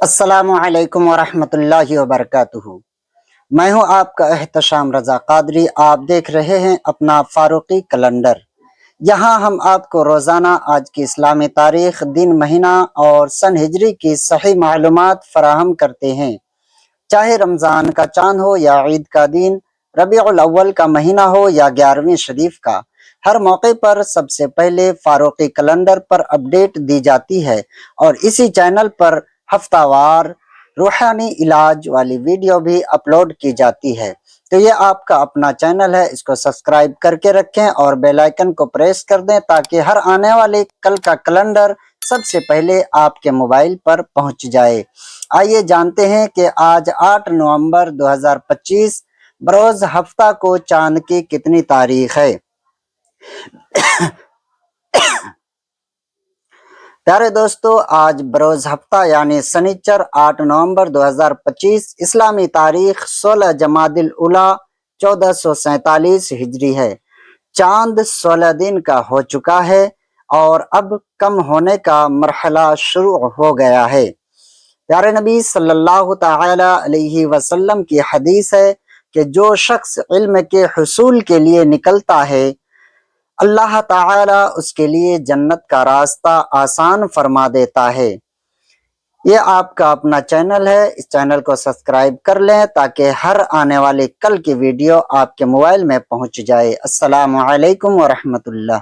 अस्सलामु अलैकुम वरहमतुल्लाहि वबरकातुहू। मैं हूं आपका एहतशाम रजा कादरी। आप देख रहे हैं अपना फारूकी कैलेंडर। यहाँ हम आपको रोज़ाना आज की इस्लामी तारीख, दिन, महीना और सन हिजरी की सही मालूमात फराहम करते हैं। चाहे रमज़ान का चांद हो या ईद का दिन, रबीउल अव्वल का महीना हो या 11वीं शरीफ का, हर मौके पर सबसे पहले फारूकी कैलेंडर पर अपडेट दी जाती है और इसी चैनल पर हफ्तावार रूहानी इलाज वाली वीडियो भी अपलोड की जाती है। तो ये आपका अपना चैनल है, इसको सब्सक्राइब करके रखें और बेल आइकन को प्रेस कर दें ताकि हर आने वाले कल का कैलेंडर सबसे पहले आपके मोबाइल पर पहुंच जाए। आइए जानते हैं कि आज 8 नवंबर 2025 बरोज हफ्ता को चांद की कितनी तारीख है। प्यारे दोस्तों, आज बरोज हफ्ता यानी शनिचर 8 नवंबर 2025 इस्लामी तारीख 16 जमादिल उला 1447 हिजरी है। चांद 16 दिन का हो चुका है और अब कम होने का मरहला शुरू हो गया है। प्यारे नबी सल्लल्लाहु ताला अलैहि वसल्लम की हदीस है कि जो शख्स इल्म के हुसूल के लिए निकलता है, अल्लाह ताला उसके लिए जन्नत का रास्ता आसान फरमा देता है। ये आपका अपना चैनल है, इस चैनल को सब्सक्राइब कर लें ताकि हर आने वाली कल की वीडियो आपके मोबाइल में पहुंच जाए। अस्सलामु अलैकुम वरहमतुल्लाह।